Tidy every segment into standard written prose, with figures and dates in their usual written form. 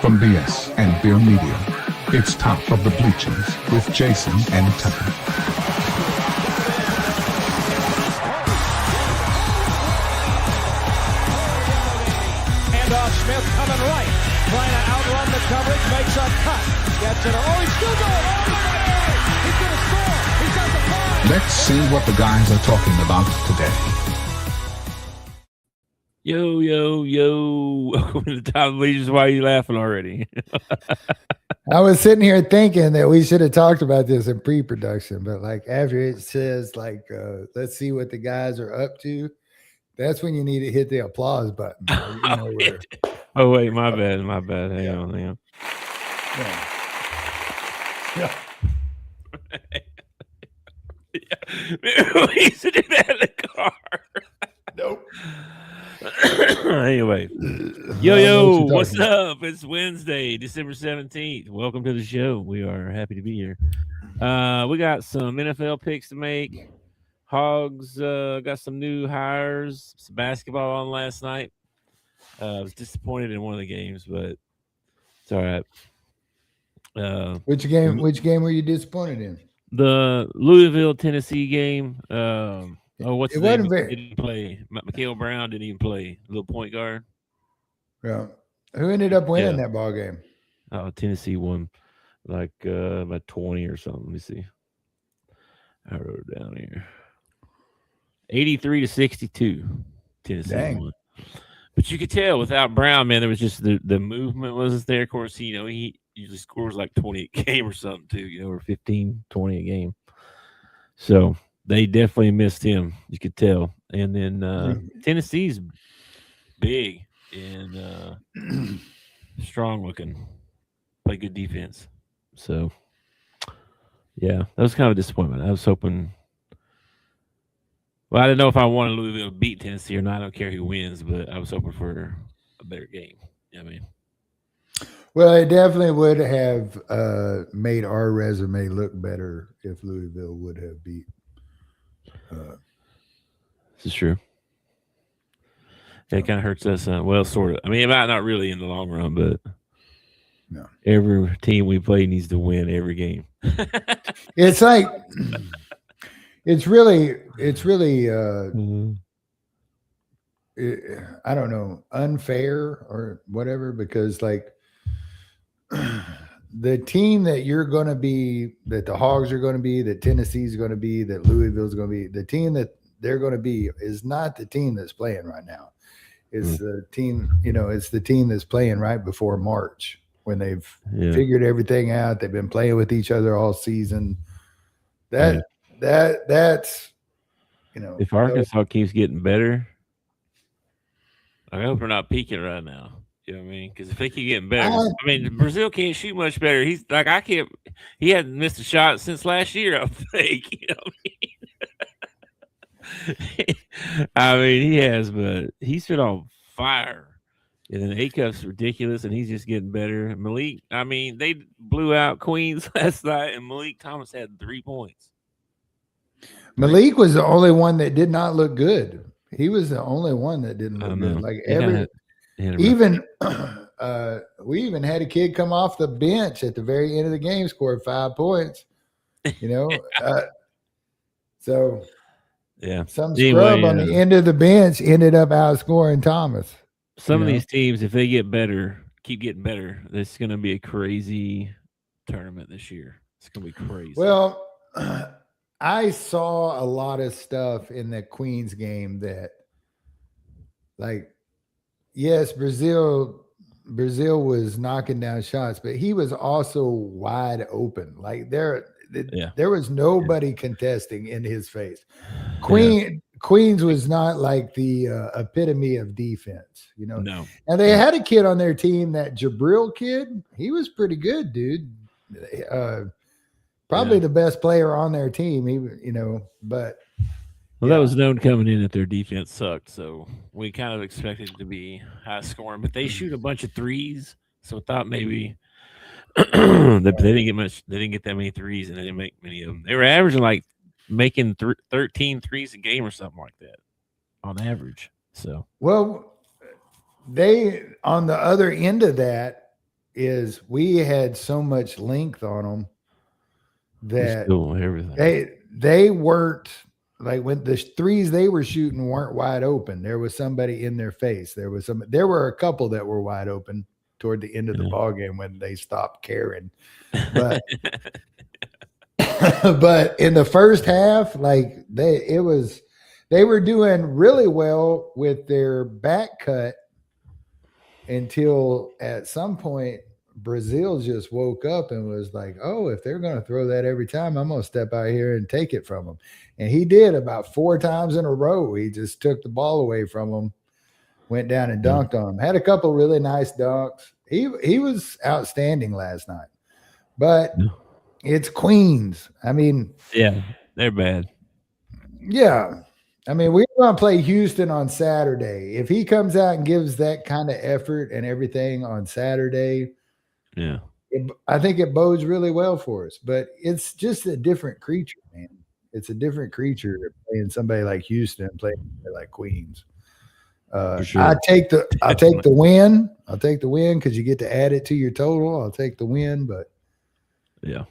from BS and Beer Media. It's Top of the Bleachers with Jason and Tucker. Smith coming right, trying to outrun the coverage, makes a cut, gets it. Oh, he's still going all the way. He's going to score. He's got the ball. Let's see what the guys are talking about today. Yo. Welcome to the Top of the Bleachers. Why are you laughing already? I was sitting here thinking that we should have talked about this in pre-production, but like after it says like, let's see what the guys are up to. That's when you need to hit the applause button. Oh, wait, my bad. Hang on. Yeah. We used to do that in the car. Nope. Anyway, yo, what's up? It's Wednesday, December 17th. Welcome to the show. We are happy to be here. We got some NFL picks to make. Hogs got some new hires. Some basketball on last night. I was disappointed in one of the games, but it's all right. Which game were you disappointed in? The Louisville, Tennessee game. What's it his name? wasn't Didn't play. Mikael Brown didn't even play. Little point guard. Yeah. Who ended up winning that ball game? Oh, Tennessee won like by 20 or something. Let me see. I wrote it down here. 83-62. Tennessee won. But you could tell without Brown, man, there was just the movement wasn't there. Of course, he usually scores like 20 a game or something too, or 15, 20 a game. So they definitely missed him. You could tell. And then Tennessee's big and strong looking. Play good defense. So, yeah, that was kind of a disappointment. I was hoping. Well, I didn't know if I wanted Louisville to beat Tennessee or not. I don't care who wins, but I was hoping for a better game. You know what I mean? Well, it definitely would have made our resume look better if Louisville would have beat. This is true. It kind of hurts us. Well, sort of. I mean, it might not really in the long run, but no. Every team we play needs to win every game. It's like it's really I don't know, unfair or whatever, because like the team that you're going to be, that the Hogs are going to be, that Tennessee's going to be, that Louisville's going to be, the team that they're going to be is not the team that's playing right now. It's the team, it's the team that's playing right before March when they've figured everything out. They've been playing with each other all season. That's if Arkansas keeps getting better, I hope we're not peaking right now. You know what I mean? Because if they keep getting better, I mean, Brazil can't shoot much better. He's like, he hadn't missed a shot since last year, I think. You know what I mean? I mean, he has, but he's been on fire. And then A-Cuff's ridiculous, and he's just getting better. Malik, I mean, they blew out Queens last night, and Malik Thomas had 3 points. Malik was the only one that did not look good. He was the only one that didn't look good. Like we even had a kid come off the bench at the very end of the game, scored 5 points. So some scrub on the end of the bench ended up outscoring Thomas. Some of these teams, if they get better, keep getting better, this is going to be a crazy tournament this year. It's going to be crazy. Well, I saw a lot of stuff in the Queens game that, like, yes, Brazil was knocking down shots, but he was also wide open. Like there was nobody contesting in his face. Queens was not like the epitome of defense, No. And they had a kid on their team, that Jabril kid. He was pretty good, dude. Probably the best player on their team, but. Well, that was known coming in that their defense sucked, so we kind of expected it to be high scoring. But they shoot a bunch of threes, so I thought maybe they didn't get much. They didn't get that many threes, and they didn't make many of them. They were averaging like making 13 threes a game or something like that on average. So they on the other end of that, is we had so much length on them that everything. They weren't like when the threes they were shooting weren't wide open. There was somebody in their face. There were a couple that were wide open toward the end of the ball game when they stopped caring. But but in the first half, like they were doing really well with their back cut until at some point Brazil just woke up and was like, oh, if they're going to throw that every time, I'm going to step out here and take it from them. And he did about 4 times in a row. He just took the ball away from them, went down and dunked on him. Had a couple really nice dunks. He was outstanding last night. But it's Queens. I mean. Yeah, they're bad. Yeah. I mean, we're going to play Houston on Saturday. If he comes out and gives that kind of effort and everything on Saturday, I think it bodes really well for us. But it's just a different creature, man. It's a different creature playing somebody like Houston and playing somebody like Queens. Sure. I'll take the win. I'll take the win because you get to add it to your total. I'll take the win, but yeah.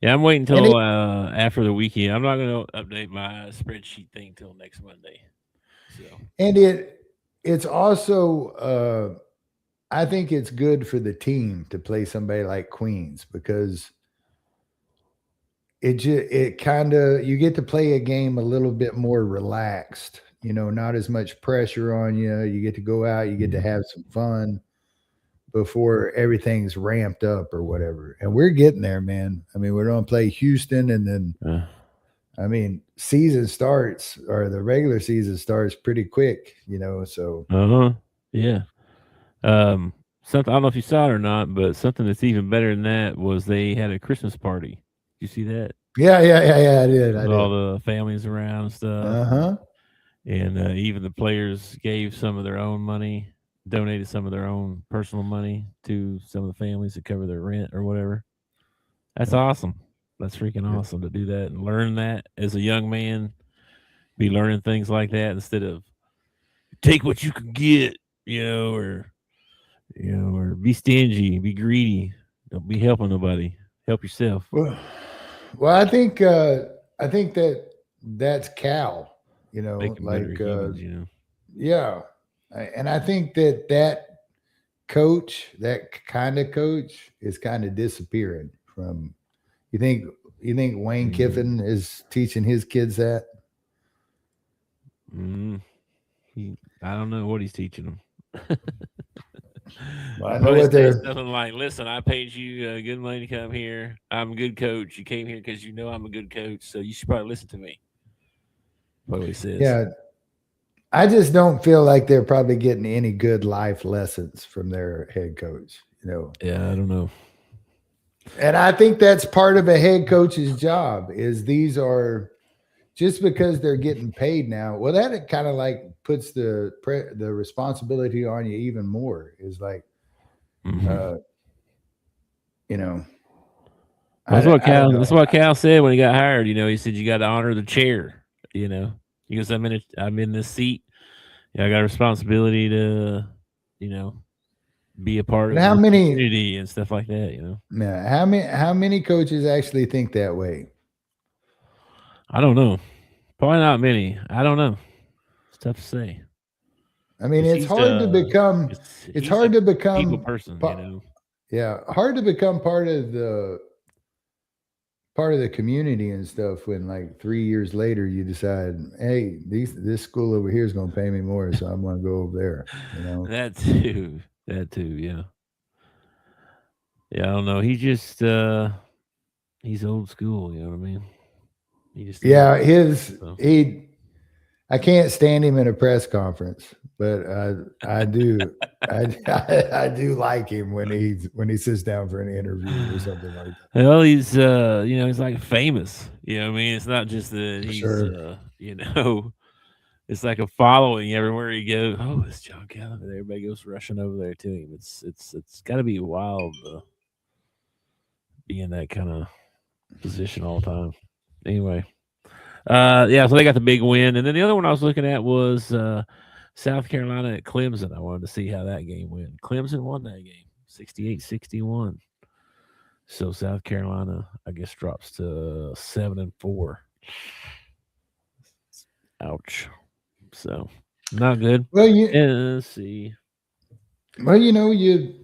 Yeah, I'm waiting until after the weekend. I'm not going to update my spreadsheet thing till next Monday. So. And it's also I think it's good for the team to play somebody like Queens because it kind of you get to play a game a little bit more relaxed. Not as much pressure on you. You get to go out. You get to have some fun before everything's ramped up or whatever. And we're getting there, man. I mean, we're going to play Houston and then, I mean, season starts or the regular season starts pretty quick, so. Yeah. Something, I don't know if you saw it or not, but something that's even better than that was they had a Christmas party. Did you see that? Yeah, I did. All the families around and stuff. And even the players gave some of their own money. Donated some of their own personal money to some of the families to cover their rent or whatever. That's awesome. That's freaking awesome to do that and learn that as a young man. Be learning things like that instead of take what you can get, or be stingy, be greedy. Don't be helping nobody. Help yourself. Well, I think that's Cal. Like humans, yeah. And I think that coach, that kind of coach, is kind of disappearing from. You think Wayne Kiffin is teaching his kids that? I don't know what he's teaching them. Well, I know what they're something like. Listen, I paid you good money to come here. I'm a good coach. You came here because you know I'm a good coach, so you should probably listen to me. What he says. Yeah. I just don't feel like they're probably getting any good life lessons from their head coach, Yeah, I don't know. And I think that's part of a head coach's job is these are just because they're getting paid now. Well, that kind of like puts the responsibility on you even more is like, That's what Cal said when he got hired. He said, you got to honor the chair, He goes, I'm in this seat. I got a responsibility to, be a part of the community and stuff like that, Yeah. How many coaches actually think that way? I don't know. Probably not many. I don't know. It's tough to say. I mean, it's hard to become. It's hard to become people person, Yeah, hard to become part of the community and stuff when like 3 years later you decide, hey, this school over here is going to pay me more, so I'm going to go over there. That too, yeah. Yeah, I don't know. He just he's old school. You know what I mean? He just I can't stand him in a press conference, but I do I do like him when he sits down for an interview or something like that. Well, he's he's like famous. You know what I mean? It's not just that he's it's like a following everywhere he goes. Oh, it's John Calvin. Everybody goes rushing over there to him. It's got to be wild be in that kind of position all the time. Anyway. So they got the big win. And then the other one I was looking at was South Carolina at Clemson. I wanted to see how that game went. Clemson won that game, 68-61. So South Carolina, I guess, drops to 7-4. Ouch. So not good. Well, let's see. Well, you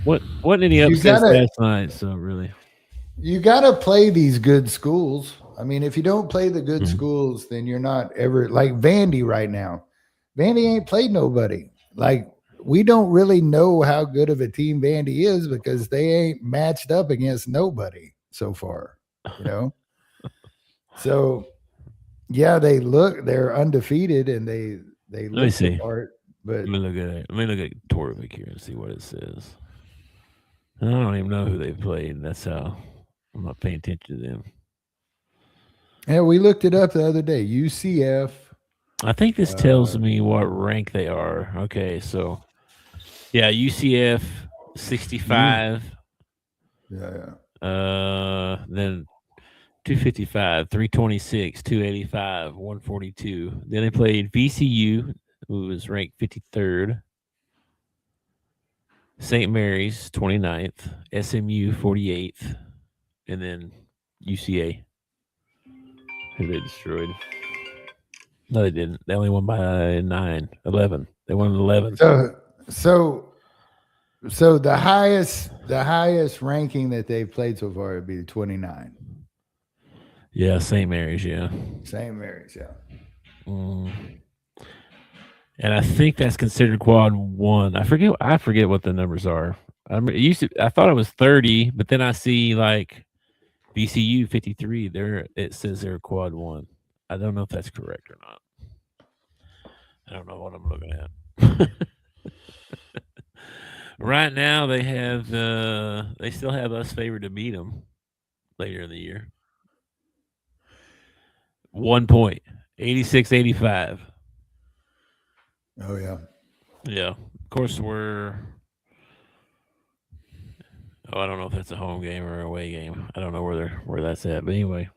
what any upsets last night? So really, you got to play these good schools. I mean, if you don't play the good schools, then you're not ever like Vandy right now. Vandy ain't played nobody. Like, we don't really know how good of a team Vandy is because they ain't matched up against nobody so far, So, yeah, they're undefeated and they look the part. But let me look at Torvik here and see what it says. I don't even know who they played. That's how I'm not paying attention to them. Yeah, we looked it up the other day. UCF. I think this tells me what rank they are. Okay, so yeah, UCF 65. Yeah. Then 255, 326, 285, 142. Then they played VCU, who was ranked 53rd. St. Mary's 29th, SMU 48th, and then UCA, who they destroyed. No, they didn't. They only won by 11. They won 11. So the highest ranking that they've played so far would be 29. Yeah, St. Mary's, yeah. St. Mary's, yeah. And I think that's considered quad 1. I forget what the numbers are. I thought it was 30, but then I see like VCU 53. It says they're quad 1. I don't know if that's correct or not. I don't know what I'm looking at. Right now, they still have us favored to beat them later in the year. 1 point, 86-85. Oh yeah, yeah. Of course, I don't know if that's a home game or a away game. I don't know where that's at. But anyway,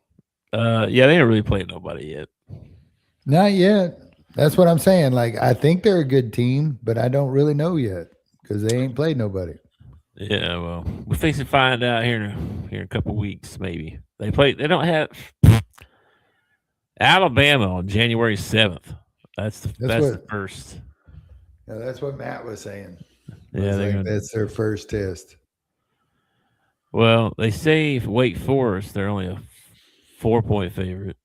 yeah, they ain't really played nobody yet. Not yet. That's what I'm saying. Like, I think they're a good team, but I don't really know yet because they ain't played nobody. Yeah, well, we're fixing to find out here in a couple weeks, maybe. They don't have Alabama on January 7th. That's the first. Yeah, that's what Matt was saying. Yeah, that's their first test. Well, they say Wake Forest, they're only a 4-point favorite.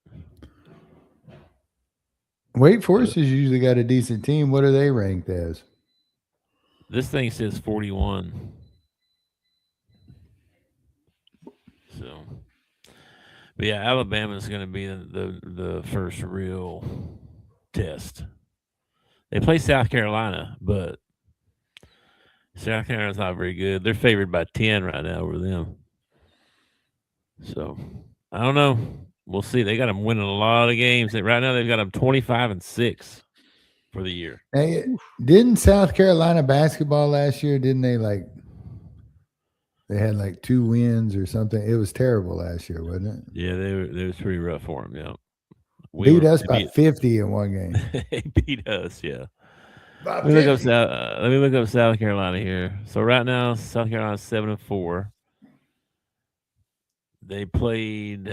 Wake Forest has usually got a decent team. What are they ranked as? This thing says 41. So, but yeah, Alabama is going to be the first real test. They play South Carolina, but South Carolina's not very good. They're favored by 10 right now over them. So, I don't know. We'll see. They got them winning a lot of games. Right now, they've got them 25-6 for the year. Hey, didn't South Carolina basketball last year? Didn't they They had like 2 wins or something. It was terrible last year, wasn't it? Yeah, they was pretty rough for them. Yeah, beat us by 50 in one game. They beat us. Yeah. Let me look up South Carolina here. So right now, South Carolina's 7-4. They played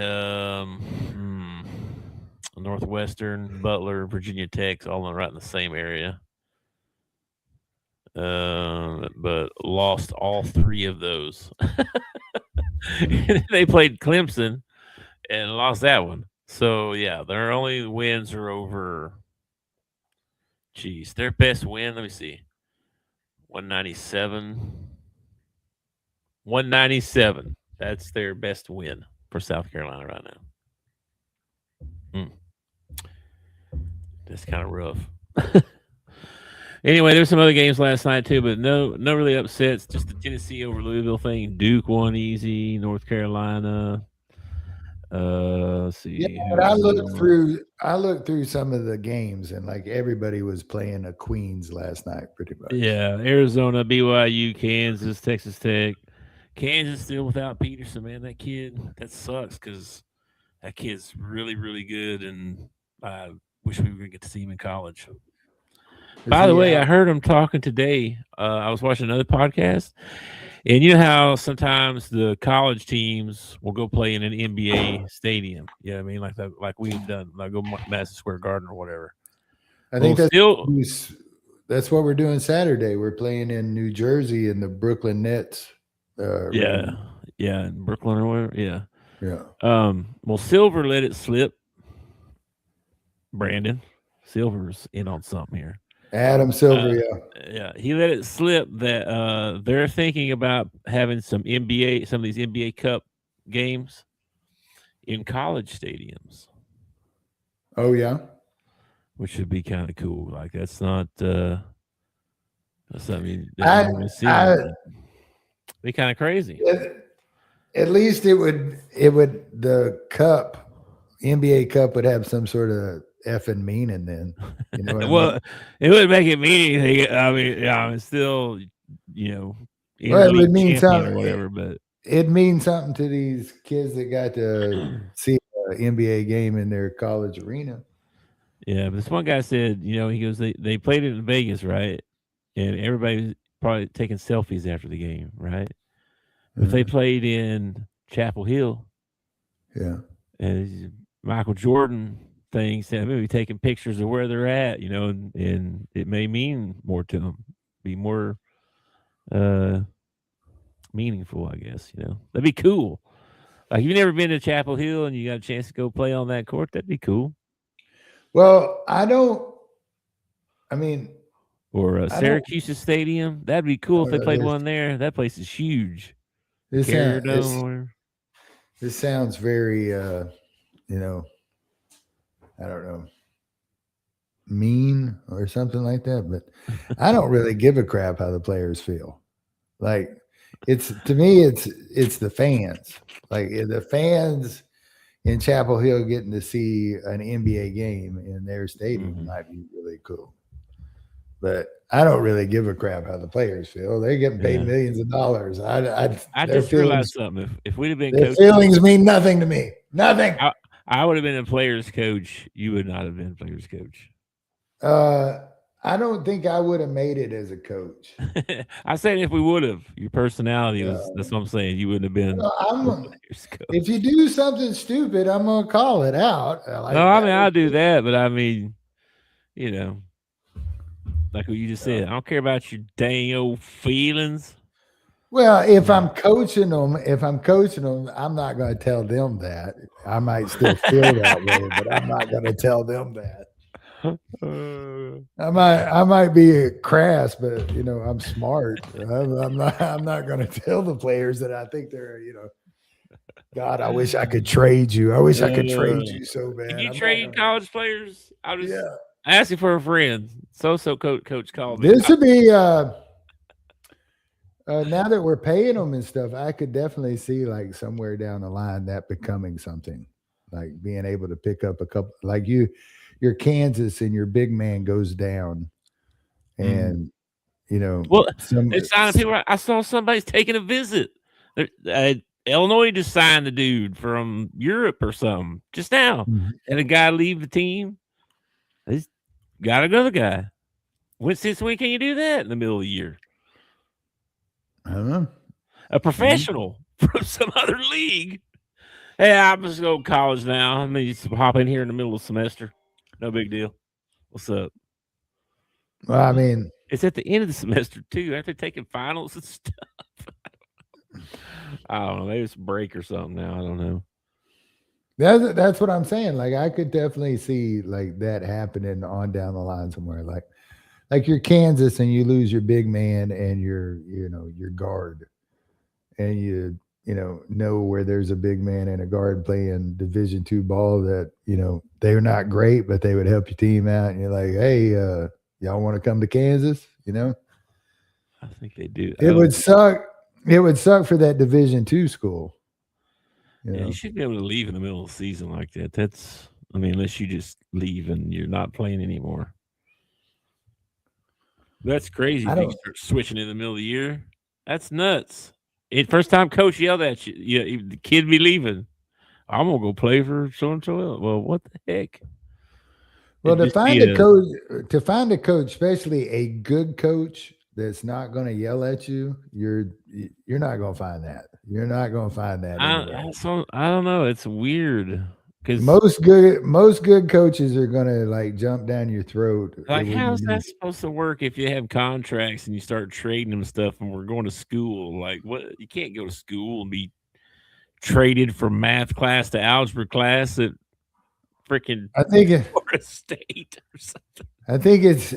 Northwestern, Butler, Virginia Tech, all right in the same area. But lost all 3 of those. They played Clemson and lost that one. So yeah, their only wins are over. Geez, their best win. Let me see. 197. That's their best win for South Carolina right now. That's kind of rough. Anyway, there's some other games last night too, but no really upsets. Just the Tennessee over Louisville thing. Duke won easy. North Carolina. Let's see. Yeah, but I looked through some of the games and like everybody was playing a Queens last night, pretty much. Yeah, Arizona, BYU, Kansas, Texas Tech. Kansas still without Peterson, man. That sucks because that kid's really, really good, and I wish we were gonna get to see him in college. By the way, I heard him talking today. I was watching another podcast, and you know how sometimes the college teams will go play in an NBA stadium. Yeah, I mean, like we've done, like go Madison Square Garden or whatever. I think that's what we're doing Saturday. We're playing in New Jersey in the Brooklyn Nets. Yeah, in Brooklyn or whatever. Yeah. Well, Silver let it slip. Brandon Silver's in on something here. Adam Silver, yeah, he let it slip that they're thinking about having some of these NBA Cup games in college stadiums. Oh yeah, which would be kind of cool. Like that's not that's something that be kind of crazy. At least it would the NBA Cup would have some sort of effing meaning then. You know well, it wouldn't make it mean anything. I mean, it's still, well, it would mean something or whatever, but it means something to these kids that got to see an NBA game in their college arena. Yeah, but this one guy said, he goes, they played it in Vegas, right? And everybody was probably taking selfies after the game, right? If they played in Chapel Hill, and Michael Jordan thing said maybe taking pictures of where they're at, and it may mean more to them, be more meaningful, I guess. That'd be cool. Like, you've never been to Chapel Hill and you got a chance to go play on that court, that'd be cool. Well, or Syracuse Stadium, that'd be cool if they played one there. That place is huge. This sounds very I don't know, mean or something like that, but I don't really give a crap how the players feel. Like, to me it's the fans. Like, the fans in Chapel Hill getting to see an NBA game in their stadium might be really cool. But I don't really give a crap how the players feel. They're getting paid millions of dollars. I just realized something. If we'd have been their feelings mean nothing to me. Nothing. I would have been a player's coach. You would not have been a player's coach. I don't think I would have made it as a coach. I said if we would have. Your personality that's what I'm saying. You wouldn't have been a player's coach. If you do something stupid, I'm going to call it out. I'll do that. But I mean, like what you just said, I don't care about your dang old feelings. Well, if I'm coaching them, I'm not going to tell them that. I might still feel that way, but I'm not going to tell them that. I might be crass, but I'm smart. I'm not going to tell the players that I think they're, God, I wish I could trade you. I wish I could trade you so bad. Can you trade college players? I was asking for a friend. Coach called me. This would be now that we're paying them and stuff, I could definitely see like somewhere down the line that becoming something, like being able to pick up a couple, like your Kansas and your big man goes down, and it's signing people. I saw somebody's taking a visit. Illinois just signed the dude from Europe or something just now, and a guy leave the team. He's got another guy. Since when can you do that in the middle of the year? I don't know. A professional from some other league. Hey, I'm just going to college now. I mean, just hop in here in the middle of the semester. No big deal. What's up? Well, I mean, it's at the end of the semester too. Aren't they taking finals and stuff? I don't know. Maybe it's a break or something now. I don't know. That's what I'm saying. Like, I could definitely see like that happening on down the line somewhere. Like you're Kansas and you lose your big man and your guard, and you know where there's a big man and a guard playing Division II ball that they're not great, but they would help your team out, and you're like, hey, y'all want to come to Kansas? I think they do. It would suck. It would suck for that Division II school. You should be able to leave in the middle of the season like that. Unless you just leave and you're not playing anymore. That's crazy. If you start switching in the middle of the year, that's nuts. First time coach yelled at you, the kid be leaving. I'm gonna go play for so and so. Well, what the heck? Well, to find a coach, especially a good coach that's not going to yell at you, you're not going to find that. You're not going to find that anywhere. I don't know. It's weird because Most good coaches are going to like jump down your throat. like, how's that supposed to work if you have contracts and you start trading them stuff and we're going to school? Like, what? You can't go to school and be traded from math class to algebra class at freaking Florida State or something. I think it's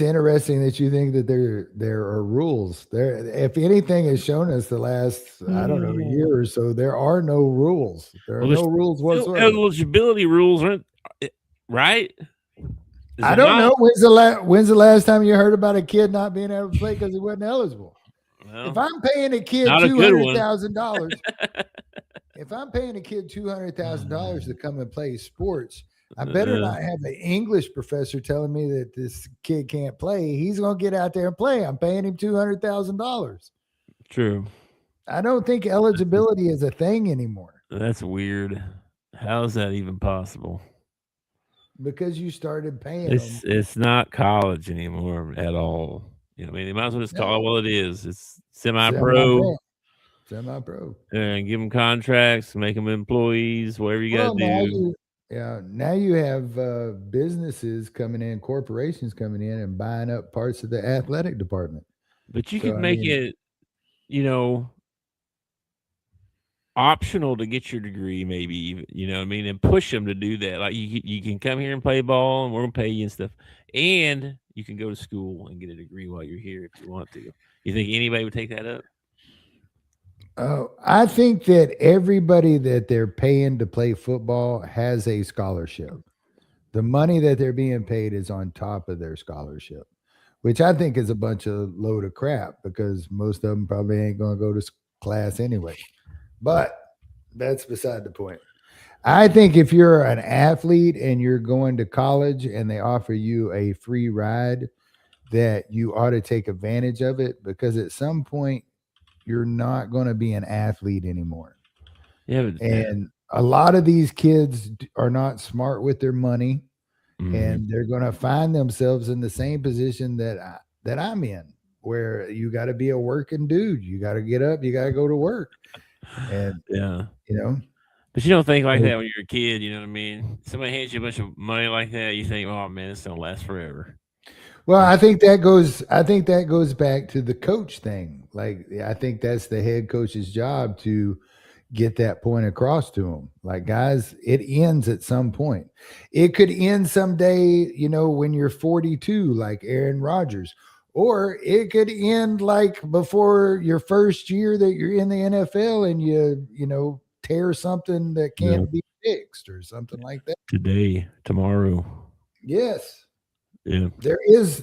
interesting that you think that there are rules. There, if anything has shown us the last I don't know year or so, there are no rules. There are no rules whatsoever. Eligibility rules, right? I don't know. When's the last time you heard about a kid not being able to play because he wasn't eligible? Well, if I'm paying a kid $200,000, if I'm paying a kid $200,000 to come and play sports, I better not have an English professor telling me that this kid can't play. He's going to get out there and play. I'm paying him $200,000. True. I don't think eligibility is a thing anymore. That's weird. How is that even possible? Because you started paying them. It's not college anymore at all. You know, I mean, they might as well just call it what it is. It's semi-pro. Semi-pro. And give them contracts, make them employees, whatever you got to do. Now you have businesses coming in, corporations coming in and buying up parts of the athletic department. But you could make it, optional to get your degree, maybe, and push them to do that. Like you can come here and play ball and we're going to pay you and stuff. And you can go to school and get a degree while you're here if you want to. You think anybody would take that up? I think that everybody that they're paying to play football has a scholarship. The money that they're being paid is on top of their scholarship, which I think is a bunch of load of crap because most of them probably ain't going to go to class anyway. But that's beside the point. I think if you're an athlete and you're going to college and they offer you a free ride, that you ought to take advantage of it because at some point, you're not going to be an athlete anymore. Yeah, and a lot of these kids are not smart with their money, and they're going to find themselves in the same position that I'm in, where you got to be a working dude. You got to get up. You got to go to work. And but you don't think like that when you're a kid. You know what I mean? Somebody hands you a bunch of money like that, you think, "Oh man, it's gonna last forever." Well, I think that goes back to the coach thing. Like, I think that's the head coach's job to get that point across to them. Like, guys, it ends at some point. It could end someday, when you're 42, like Aaron Rodgers, or it could end like before your first year that you're in the NFL and you tear something that can't be fixed or something like that. Today, tomorrow. Yes. Yeah.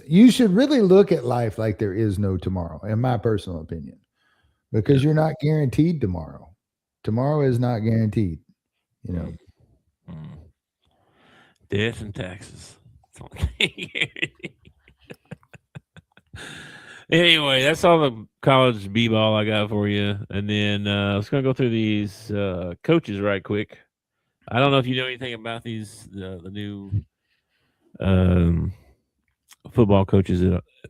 You should really look at life like there is no tomorrow, in my personal opinion, because you're not guaranteed tomorrow. Tomorrow is not guaranteed, Death and taxes. Anyway, that's all the college b-ball I got for you. And then I was going to go through these coaches right quick. I don't know if you know anything about these, the new football coaches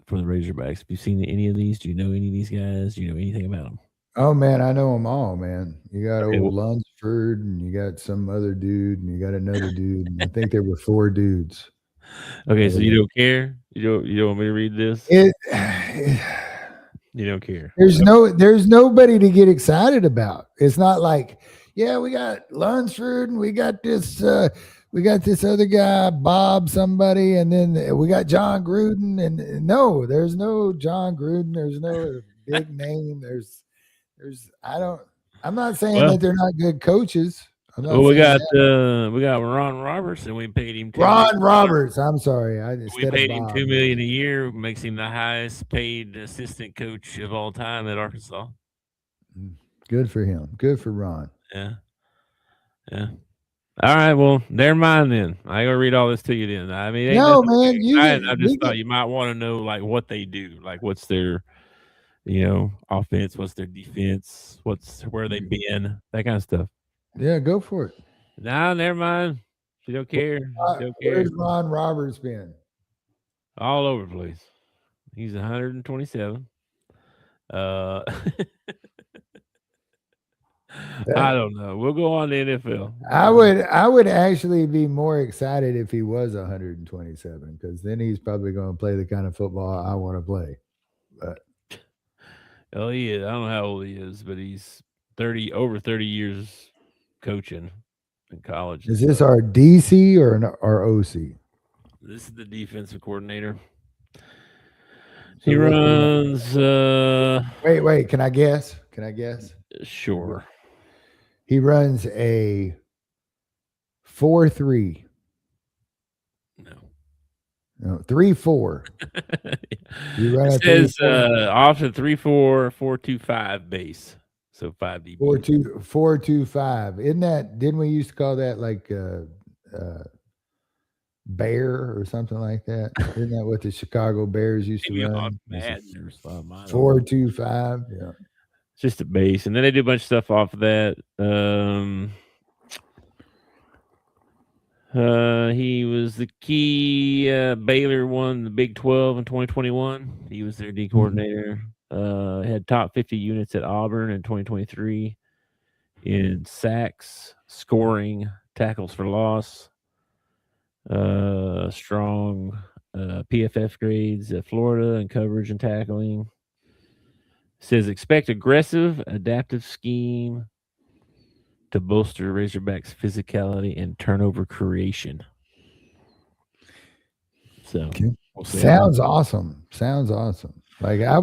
for the Razorbacks. Have you seen any of these? Do you know any of these guys? Do you know anything about them? Oh man, I know them all, man. You got old Lunsford, and you got some other dude, and you got another dude. And I think there were 4 dudes. Okay, so you don't care? You don't want me to read this? You don't care. There's nobody to get excited about. It's not like, we got Lunsford, and we got this other guy, Bob somebody, and then we got John Gruden. And no, there's no John Gruden. There's no big name. I'm not saying that they're not good coaches. We got Ron Roberts, and we paid him Ron Roberts. I'm sorry. We paid him $2 million a year, makes him the highest paid assistant coach of all time at Arkansas. Good for him. Good for Ron. Yeah. All right, well, never mind then. I ain't gonna read all this to you then. I mean, man, I just thought you might want to know like what they do, like what's their, offense, what's their defense, where they been, that kind of stuff. Yeah, go for it. No, never mind. She don't care. Don't care. Where's Ron Roberts been? All over the place. He's 127. I don't know. We'll go on to NFL. I would actually be more excited if he was 127, because then he's probably going to play the kind of football I want to play. But he is. I don't know how old he is, but he's over 30 years coaching in college. Is this our DC or our OC? This is the defensive coordinator. He runs. Wait. Can I guess? Sure. He runs a 4-3. No, 3-4. It says often 3-4, 4-2-5 base. So 5 DB. 4-2-5. Isn't that? Didn't we used to call that like Bear or something like that? Isn't that what the Chicago Bears used to run? 4-2-5. Yeah. It's just a base, and then they do a bunch of stuff off of that. He was the key. Baylor won the Big 12 in 2021. He was their D coordinator. Had top 50 units at Auburn in 2023 in sacks, scoring, tackles for loss, strong PFF grades at Florida and coverage and tackling. Says expect aggressive, adaptive scheme to bolster Razorbacks' physicality and turnover creation. So sounds awesome. Like I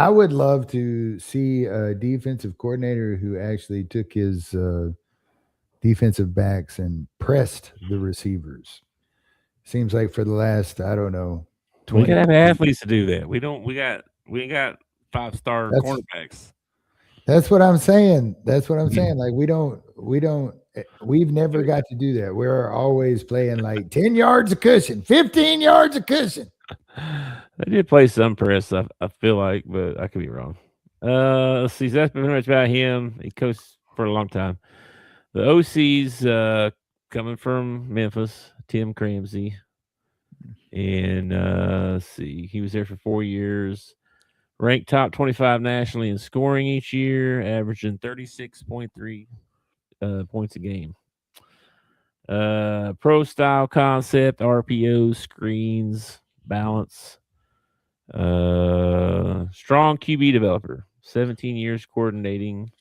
would love to see a defensive coordinator who actually took his defensive backs and pressed the receivers. Seems like for the last, I don't know, we gotta have athletes to do that. We ain't got 5-star cornerbacks. That's what I'm saying. Like we've never got to do that. We're always playing like 10 yards of cushion, 15 yards of cushion. They did play some press, I feel like, but I could be wrong. Let's see. That's pretty much about him. He coached for a long time. The OC's coming from Memphis, Tim Cramsey. And let's see. He was there for 4 years. Ranked top 25 nationally in scoring each year, averaging 36.3 points a game. Pro style concept, RPO, screens, balance. Strong QB developer, 17 years coordinating.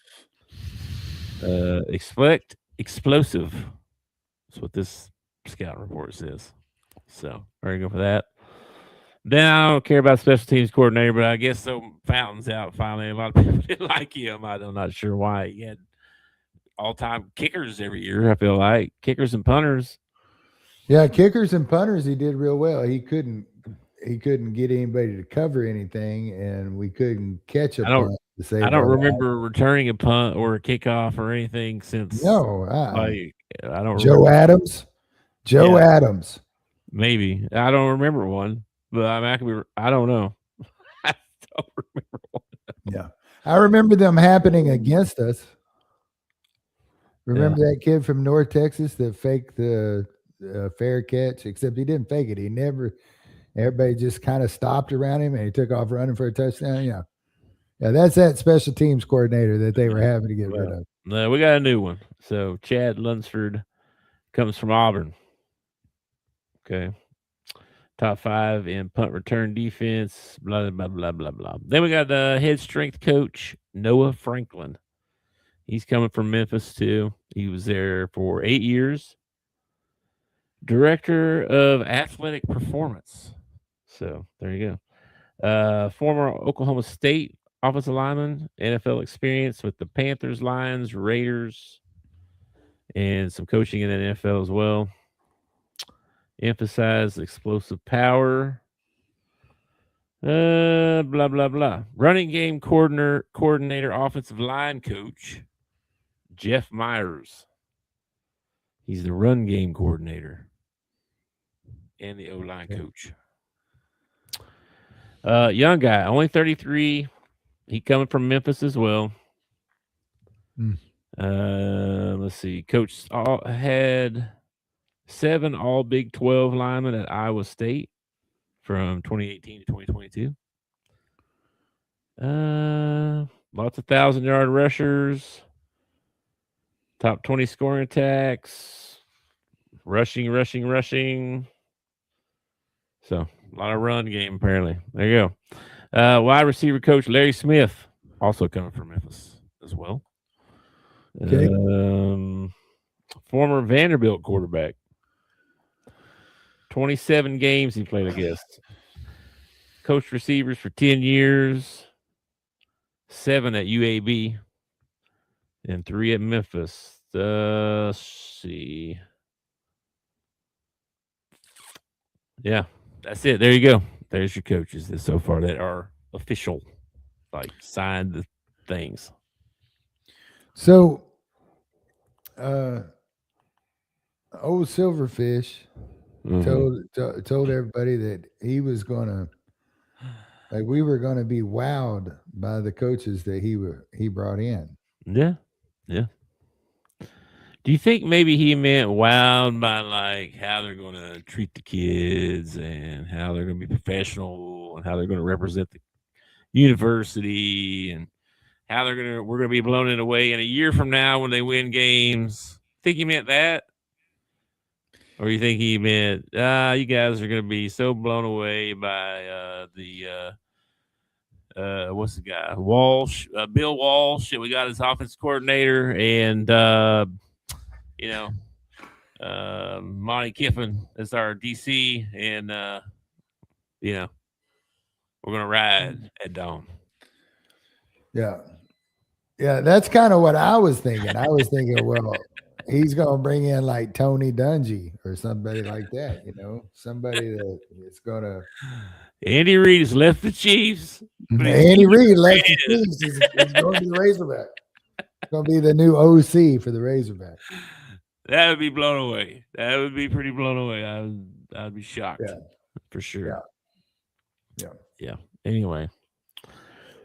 Expect explosive. That's what this scout report says. So there you go for that. Then I don't care about special teams coordinator, but I guess so. Fountain's out finally. A lot of people didn't like him. I'm not sure why. He had all-time kickers every year. I feel like kickers and punters. Yeah, kickers and punters. He did real well. He couldn't get anybody to cover anything, and we couldn't catch a punt. I don't remember returning a punt or a kickoff or anything since. No, I don't. Joe Adams. Adams. Maybe I don't remember one. But I don't know. I don't remember one. Yeah. I remember them happening against us. Remember that kid from North Texas that faked the fair catch? Except he didn't fake it. Everybody just kind of stopped around him and he took off running for a touchdown. Yeah. Yeah, that's that special teams coordinator that they were having to get rid of. No, we got a new one. So Chad Lunsford comes from Auburn. Okay. Top 5 in punt return defense, blah, blah, blah, blah, blah. Then we got the head strength coach, Noah Franklin. He's coming from Memphis, too. He was there for 8 years. Director of athletic performance. So there you go. Former Oklahoma State offensive lineman, NFL experience with the Panthers, Lions, Raiders, and some coaching in the NFL as well. Emphasize explosive power. Blah, blah, blah. Running game coordinator, offensive line coach, Jeff Myers. He's the run game coordinator and the O-line coach. Young guy, only 33. He coming from Memphis as well. Let's see. Coach had 7 all Big 12 linemen at Iowa State from 2018 to 2022. Lots of 1,000-yard rushers, top 20 scoring attacks, rushing. So a lot of run game apparently. There you go. Wide receiver coach Larry Smith, also coming from Memphis as well. Okay. Former Vanderbilt quarterback. 27 games he played, I guess. Coached receivers for 10 years. 7 at UAB. And 3 at Memphis. Let's see. Yeah, that's it. There you go. There's your coaches so far that are official, like signed the things. So, old Silverfish told everybody that he was gonna, like, we were gonna be wowed by the coaches that he brought in. Yeah. Do you think maybe he meant wowed by like how they're going to treat the kids and how they're going to be professional and how they're going to represent the university and how we're going to be blown it away in a year from now when they win games? Think he meant that? Or you think he meant, you guys are going to be so blown away by what's the guy? Walsh, Bill Walsh. We got his offense coordinator and, Monty Kiffin is our DC, and we're gonna ride at dawn. Yeah, that's kind of what I was thinking. I was thinking, well, he's gonna bring in like Tony Dungy or somebody like that, somebody that is gonna. Andy Reid has left the Chiefs. Andy Reid left the Chiefs. He's going to the Razorback. It's gonna be the new OC for the Razorback. That would be blown away. That would be pretty blown away. I'd be shocked for sure. Yeah. Anyway,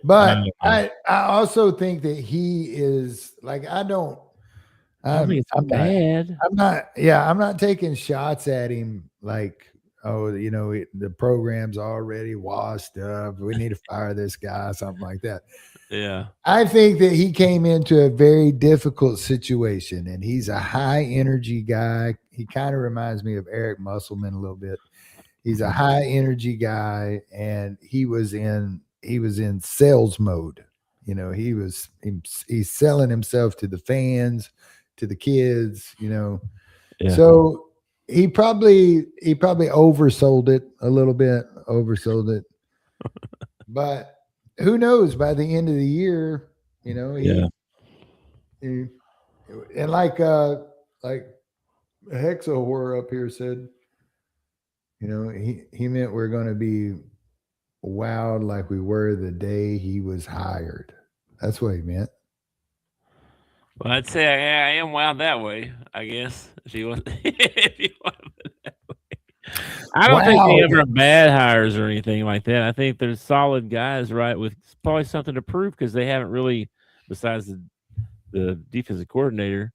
but I also think that he is like I'm not taking shots at him like, oh, the program's already washed up. We need to fire this guy, something like that. Yeah. I think that he came into a very difficult situation, and he's a high energy guy. He kind of reminds me of Eric Musselman a little bit. He's a high energy guy, and he was in sales mode. He's selling himself to the fans, to the kids, Yeah. So he probably oversold it a little bit, but who knows? By the end of the year, and like Hexa Horror up here said, he meant we're going to be wowed like we were the day he was hired. That's what he meant. Well, I'd say I am wowed that way, I guess. If you want that way. I don't think they ever bad hires or anything like that. I think there's solid guys, right, with probably something to prove because they haven't really, besides the defensive coordinator,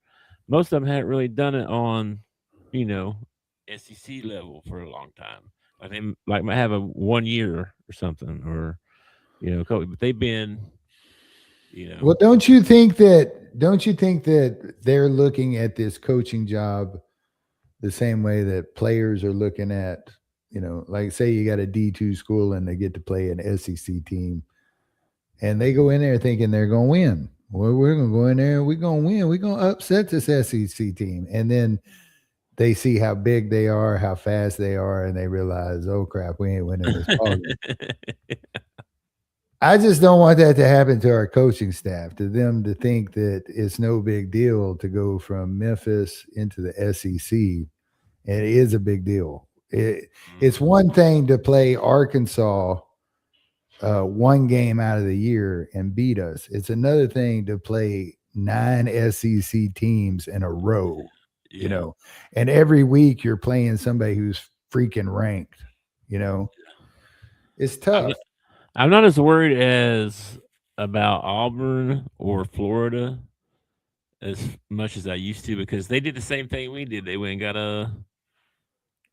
most of them haven't really done it on, SEC level for a long time. Like they might have a 1 year or something, or but they've been, Well, don't you think that they're looking at this coaching job the same way that players are looking at, like say you got a D2 school and they get to play an SEC team and they go in there thinking they're going to win. Well, we're going to go in there and we're going to win. We're going to upset this SEC team. And then they see how big they are, how fast they are, and they realize, oh crap, we ain't winning this ball game. I just don't want that to happen to our coaching staff, to them to think that it's no big deal to go from Memphis into the SEC. And it is a big deal. It's one thing to play Arkansas 1 game out of the year and beat us. It's another thing to play 9 SEC teams in a row, and every week you're playing somebody who's freaking ranked, It's tough. I'm not as worried as about Auburn or Florida as much as I used to because they did the same thing we did. They went and got a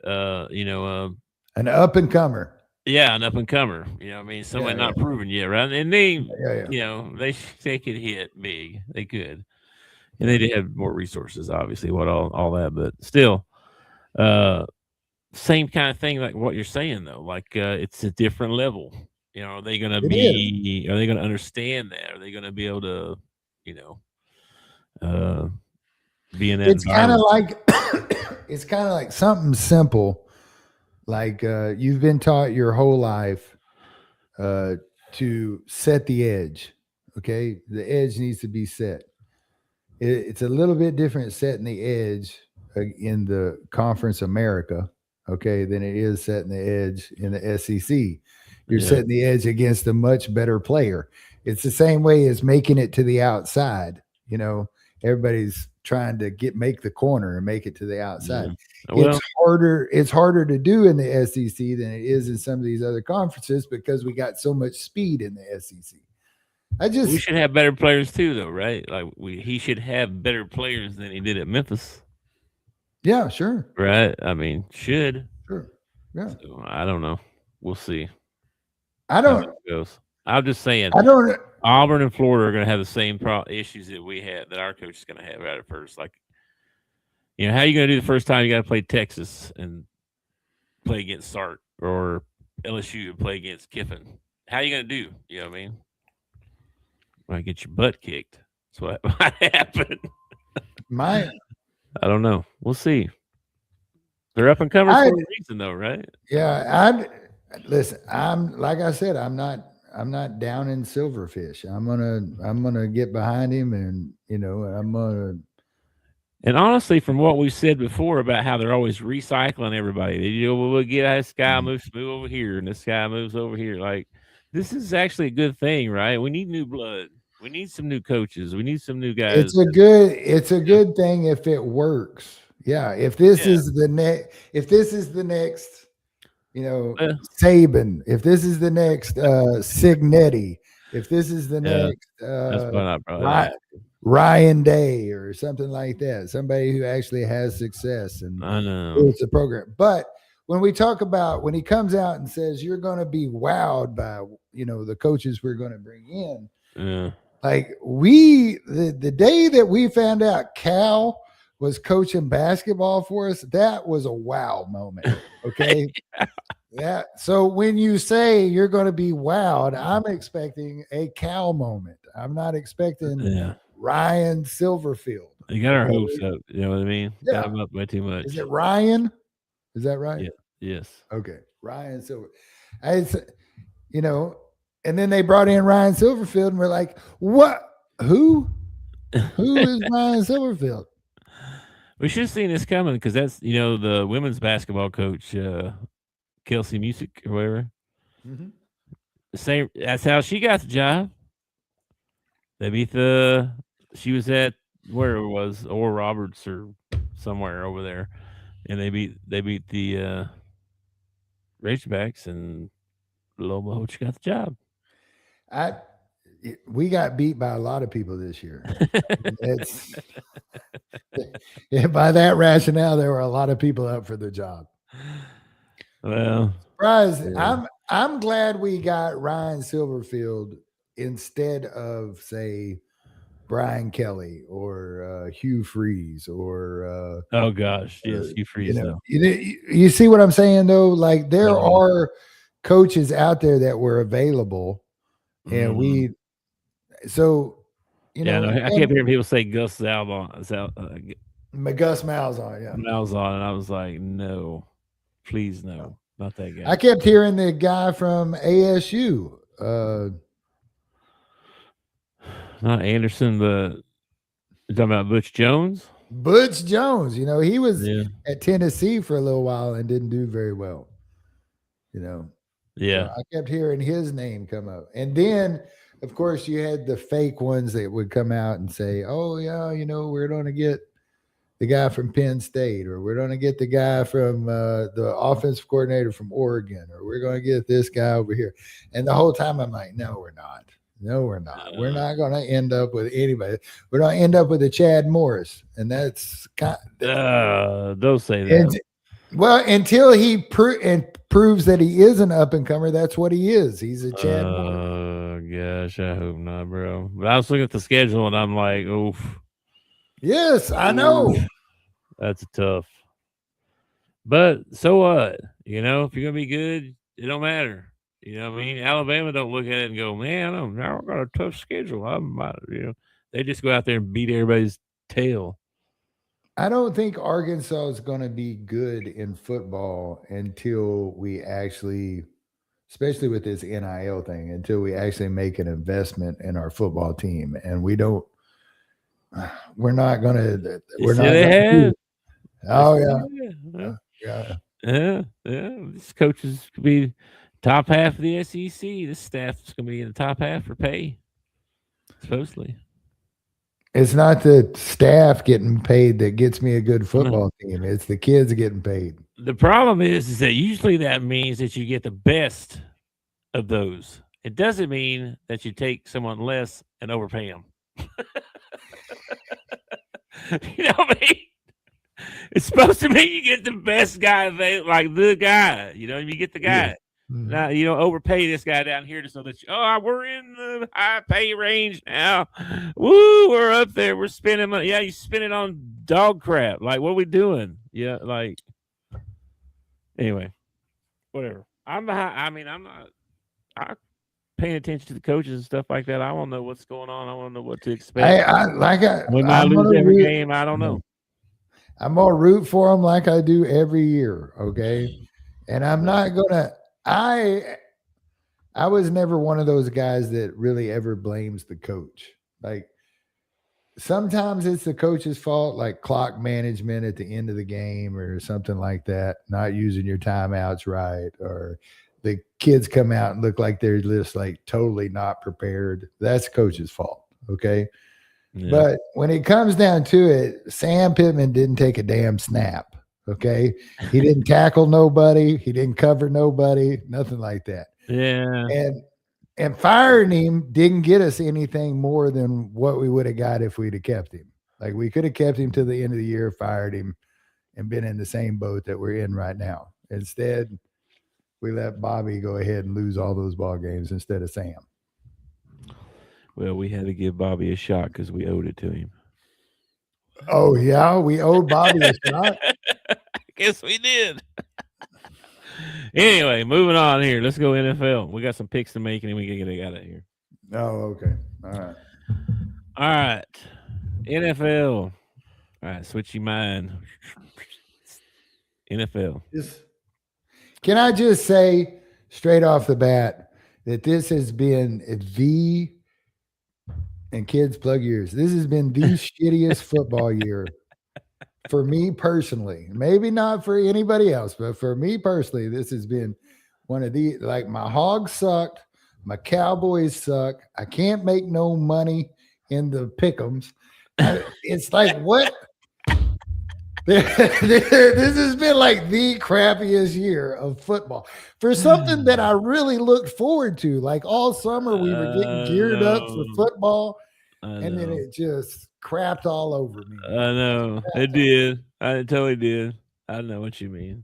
an up and comer. Yeah, an up and comer. I mean, somebody not proven yet, right? And they, they could hit big. They could, and they did have more resources, obviously. All that, but still, same kind of thing, like what you're saying, though. Like it's a different level. Are they going to be? Are they going to understand that? Are they going to be able to, be in that? It's kind of like it's kind of like something simple. Like you've been taught your whole life to set the edge. Okay, the edge needs to be set. It's a little bit different setting the edge in the Conference America, okay, than it is setting the edge in the SEC. You're setting the edge against a much better player. It's the same way as making it to the outside. Everybody's trying to make the corner and make it to the outside. Yeah. Well, it's harder to do in the SEC than it is in some of these other conferences because we got so much speed in the SEC. We should have better players too, though, right? Like he should have better players than he did at Memphis. Yeah, sure. Right? I mean, should. Sure. Yeah. So, I don't know. We'll see. I'm just saying. Auburn and Florida are going to have the same issues that we had, that our coach is going to have right at first. Like, how are you going to do the first time you got to play Texas and play against Sark, or LSU and play against Kiffin? How are you going to do? You know what I mean? Might get your butt kicked. That's what might happen. I don't know. We'll see. They're up and coming for a reason, though, right? Yeah, listen. Like I said, I'm not down in Silverfish. I'm gonna get behind him, and I'm gonna. And honestly, from what we said before about how they're always recycling everybody, we'll get this guy moves over here, and this guy moves over here. Like, this is actually a good thing, right? We need new blood. We need some new coaches. We need some new guys. It's a good thing if it works. Yeah. If this is the next, Saban, if this is the next Signetti, if this is the next Ryan Day or something like that, somebody who actually has success and I know it's a program. But when he comes out and says you're going to be wowed by the coaches we're going to bring in, like the day that we found out Cal was coaching basketball for us, that was a wow moment. Okay. So when you say you're going to be wowed, I'm expecting a Cal moment. I'm not expecting Ryan Silverfield. You got our hopes up. You know what I mean? Yeah. Got him up way too much. Is it Ryan? Is that right? Yeah. Yes. Okay. Ryan Silver. And then they brought in Ryan Silverfield, and we're like, what? Who? Who is Ryan Silverfield? We should have seen this coming because that's, the women's basketball coach, Kelsey Music or whatever. Mm-hmm. That's how she got the job. They beat she was at where it was, Oral Roberts or somewhere over there, and they beat the Razorbacks, and Loma Hoach got the job. We got beat by a lot of people this year. By that rationale, there were a lot of people up for the job. Well, surprise! Yeah. I'm glad we got Ryan Silverfield instead of, say, Brian Kelly or Hugh Freeze or oh gosh, yes, Hugh Freeze. You see what I'm saying though? Like there are coaches out there that were available, and I kept hearing people say Gus Malzahn. Gus Malzahn, yeah. Malzahn, and I was like, no, please no, not that guy. I kept hearing the guy from ASU. Not Anderson, but you're talking about Butch Jones? Butch Jones, he was at Tennessee for a little while and didn't do very well. Yeah. So I kept hearing his name come up. And then, of course, you had the fake ones that would come out and say, oh, yeah, we're going to get the guy from Penn State, or we're going to get the guy from the offensive coordinator from Oregon, or we're going to get this guy over here. And the whole time I'm like, no, we're not. No, we're not. We're not going to end up with anybody. We're going to end up with a Chad Morris. And that's don't say that. Well, until he proves that he is an up and comer, that's what he is. He's a Chad Morris. Oh gosh, I hope not, bro. But I was looking at the schedule and I'm like, oof. Yes, I know. That's tough. But so what? You know, if you're gonna be good, it don't matter. You know what I mean? Alabama don't look at it and go, man, I've got a tough schedule. They just go out there and beat everybody's tail. I don't think Arkansas is going to be good in football until we actually, especially with this NIL thing, until we actually make an investment in our football team. And we're not going to, we're not. Yeah. These coaches could be top half of the SEC. This staff is going to be in the top half for pay, supposedly. It's not the staff getting paid that gets me a good football team. It's the kids getting paid. The problem is that usually that means that you get the best of those. It doesn't mean that you take someone less and overpay them. You know what I mean? It's supposed to mean you get the best guy, like the guy. You know, you get the guy. Yeah. Mm-hmm. Now, you don't overpay this guy down here so that we're in the high pay range now. Woo, we're up there. We're spending money. Yeah, you spend it on dog crap. Like, what are we doing? Yeah, like. Anyway, whatever. I'm not paying attention to the coaches and stuff like that. I want to know what's going on. I want to know what to expect. When I lose every game, I don't know. I'm gonna root for them like I do every year. Okay, and I'm not gonna. I was never one of those guys that really ever blames the coach. Like sometimes it's the coach's fault, like clock management at the end of the game or something like that, not using your timeouts right, or the kids come out and look like they're just like totally not prepared. That's coach's fault. Okay. Yeah. But when it comes down to it, Sam Pittman didn't take a damn snap. Okay. He didn't tackle nobody. He didn't cover nobody, nothing like that. Yeah. And firing him didn't get us anything more than what we would have got if we'd have kept him. Like we could have kept him to the end of the year, fired him, and been in the same boat that we're in right now. Instead, we let Bobby go ahead and lose all those ball games instead of Sam. Well, we had to give Bobby a shot because we owed it to him. Oh, yeah? We owed Bobby a shot? I guess we did. Anyway, moving on here. Let's go NFL. We got some picks to make, and then we can get it out of here. Oh, okay. All right. NFL. All right, switch your mind. NFL. Can I just say straight off the bat that this has been and kids plug yours, this has been the shittiest football year for me personally. Maybe not for anybody else, but for me personally, this has been one of the, like, my Hogs sucked, my Cowboys suck. I can't make no money in the pick'ems. It's like, what? This has been like the crappiest year of football for something that I really looked forward to. Like all summer, we were getting geared up for football, and then it just crapped all over me. I know it did. I totally did. I know what you mean.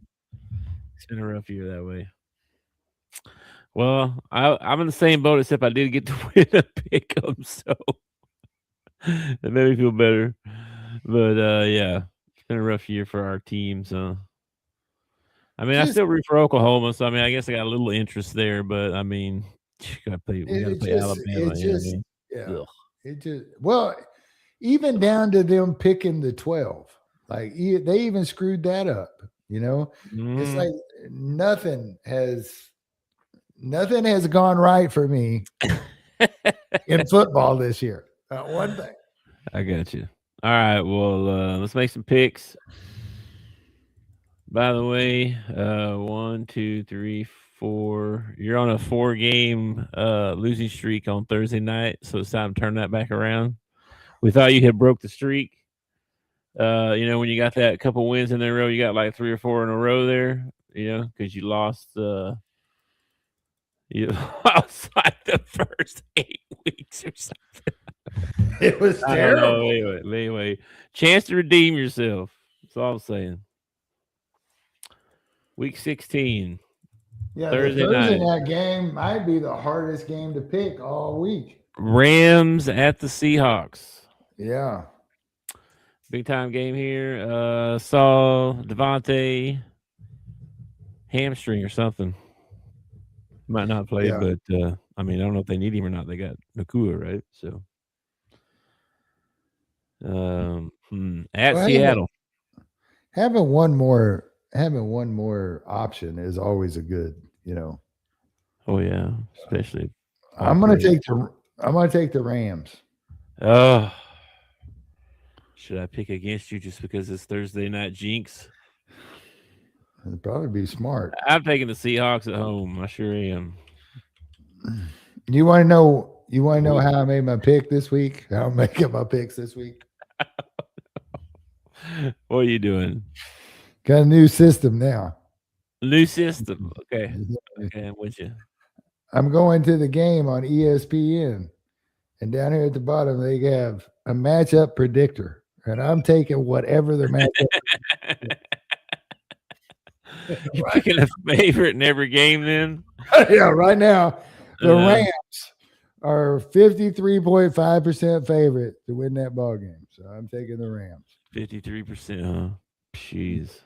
It's been a rough year that way. Well, I'm in the same boat, except I did get to win a pick'em, so it made me feel better. But yeah. Been a rough year for our teams. I mean, I still root for Oklahoma, so I mean, I guess I got a little interest there, but I mean, we got to play Alabama. Well, even down to them picking the 12, like they even screwed that up. You know, It's like nothing has gone right for me in football this year. One thing. I got you. All right, well, let's make some picks. By the way, 1, 2, 3, 4. You're on a 4-game losing streak on Thursday night, so it's time to turn that back around. We thought you had broke the streak. When you got that couple wins in a row, you got like 3 or 4 in a row there, because you lost like the first 8 weeks or something. It was terrible. Anyway, chance to redeem yourself. That's all I'm saying. Week 16. Yeah, Thursday the Thursday night. night game might be the hardest game to pick all week. Rams at the Seahawks. Yeah. Big time game here. Saw Devontae hamstring or something. Might not play, Yeah. but I mean, I don't know if they need him or not. They got Ncaa, right? So at Well, Seattle. Having one more option is always a good, Oh yeah, especially. I'm gonna take the Rams. Oh, should I pick against you just because it's Thursday night jinx? It'd probably be smart. I'm taking the Seahawks at home. I sure am. You want to know how I made my pick this week? How I'm making my picks this week? What are you doing? Got a new system now. New system. Okay. Okay, I'm with you. I'm going to the game on ESPN, and down here at the bottom they have a matchup predictor, and I'm taking whatever the matchup. You picking a favorite in every game, then? Yeah, right now the Rams are 53.5% favorite to win that ball game, so I'm taking the Rams. 53%, huh? Jeez.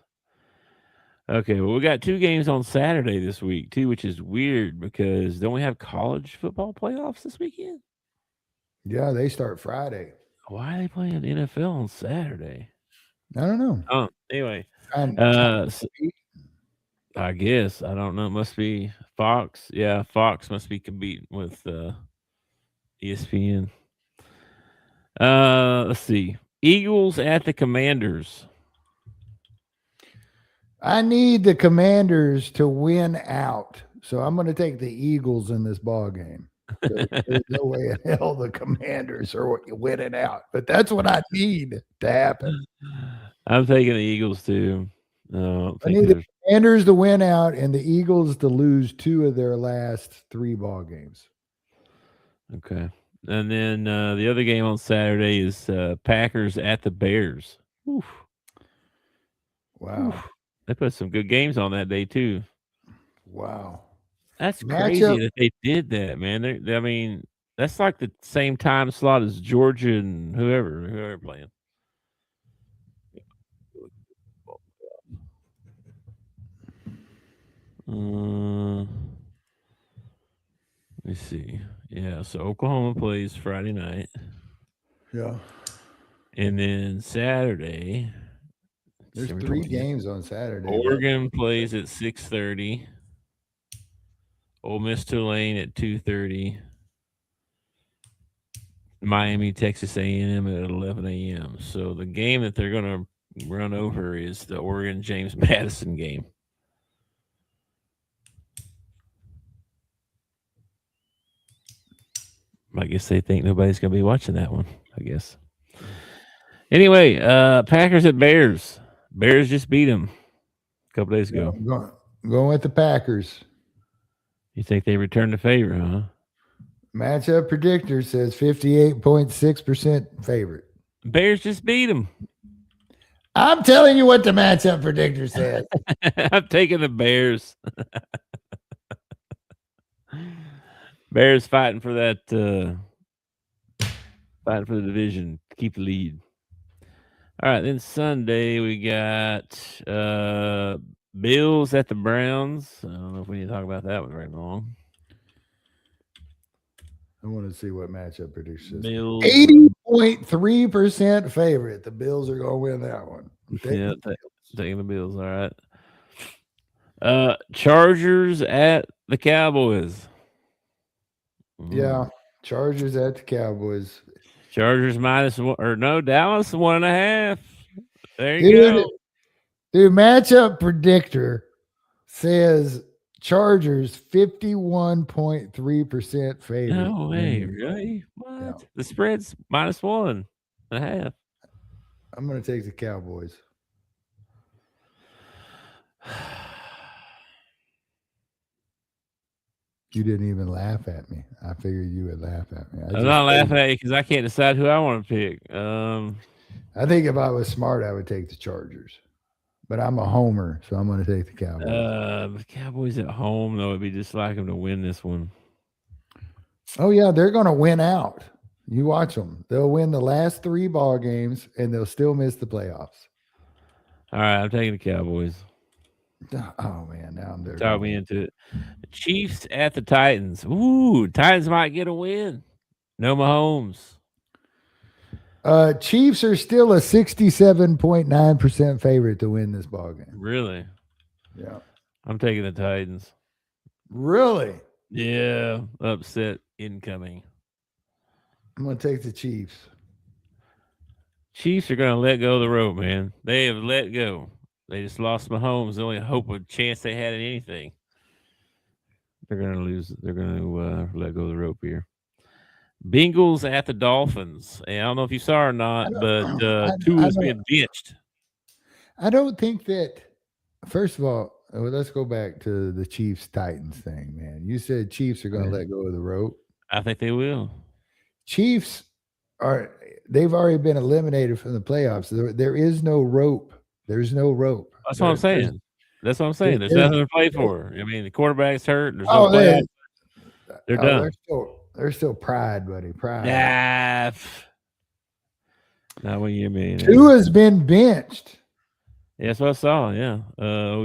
Okay, well, we got 2 games on Saturday this week, too, which is weird because don't we have college football playoffs this weekend? Yeah, they start Friday. Why are they playing NFL on Saturday? I don't know. Oh, anyway. I guess. I don't know. It must be Fox. Yeah, Fox must be competing with ESPN. Let's see. Eagles at the Commanders. I need the Commanders to win out, so I'm going to take the Eagles in this ball game. There's no way in hell the Commanders are winning out, but that's what I need to happen. I'm taking the Eagles too. I need the Commanders to win out and the Eagles to lose 2 of their last 3 ball games. Okay. And then the other game on Saturday is Packers at the Bears. Oof. Wow. Oof. They put some good games on that day too. Wow. That's crazy that they did that, man. I mean, that's like the same time slot as Georgia and whoever playing. Let me see. Yeah, so Oklahoma plays Friday night. Yeah. And then Saturday. There's 3 games on Saturday. Oregon plays at 6:30. Ole Miss Tulane at 2:30. Miami, Texas A&M at 11 a.m. So the game that they're going to run over is the Oregon James Madison game. I guess they think nobody's going to be watching that one, I guess. Anyway, Packers at Bears. Bears just beat them a couple days ago. Going with the Packers. You think they returned the favor, huh? Matchup predictor says 58.6% favorite. Bears just beat them. I'm telling you what the matchup predictor says. I'm taking the Bears. Bears fighting for that, fighting for the division to keep the lead. All right, then Sunday we got Bills at the Browns. I don't know if we need to talk about that one very long. I want to see what matchup predictor says. 80.3% favorite. The Bills are going to win that one. Taking the Bills. All right. Chargers at the Cowboys. Yeah, Chargers at the Cowboys. Chargers -1, or no, Dallas 1.5. There you go. Dude, matchup predictor says Chargers 51.3% favorite. No way, really? What? Yeah. The spread's -1.5. I'm going to take the Cowboys. You didn't even laugh at me. I figured you would laugh at me. I'm not laughing at you because I can't decide who I want to pick. I think if I was smart, I would take the Chargers. but I'm a homer, so I'm going to take the Cowboys. The Cowboys at home, though, it'd be just like them to win this one. Oh, yeah, they're going to win out. You watch them. They'll win the last 3 ball games, and they'll still miss the playoffs. All right, I'm taking the Cowboys. Oh, man, now I'm there. Talk me into it. The Chiefs at the Titans. Ooh, Titans might get a win. No Mahomes. Chiefs are still a 67.9% favorite to win this ball game. Really? Yeah. I'm taking the Titans. Really? Yeah. Upset incoming. I'm going to take the Chiefs. Chiefs are going to let go of the rope, man. They have let go. They just lost Mahomes. The only hope of chance they had in anything. They're going to lose. They're going to let go of the rope here. Bengals at the Dolphins. And I don't know if you saw or not, but Tua's being benched. I don't think that. First of all, let's go back to the Chiefs-Titans thing, man. You said Chiefs are going to let go of the rope. I think they will. Chiefs they've already been eliminated from the playoffs. There is no rope. There's no rope. That's what I'm saying. There's nothing to play for. I mean, the quarterback's hurt. There's no playoffs. They're done. They're still pride, buddy. Pride. Not what you mean. Tua's been benched. Yeah, that's what I saw. Yeah.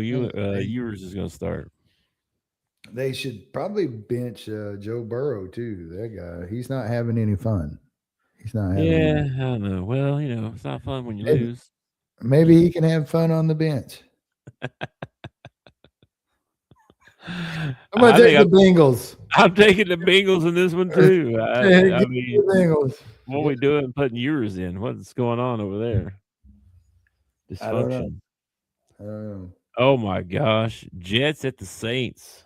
Ewers is going to start. They should probably bench Joe Burrow too. That guy, he's not having any fun. He's not having. Yeah, I don't know. Well, it's not fun when you lose. Maybe he can have fun on the bench. I'm going to take the Bengals. I'm taking the Bengals in this one too. I mean, Bengals. What are we doing putting Ewers in? What's going on over there? Dysfunction. I don't know. Oh my gosh. Jets at the Saints.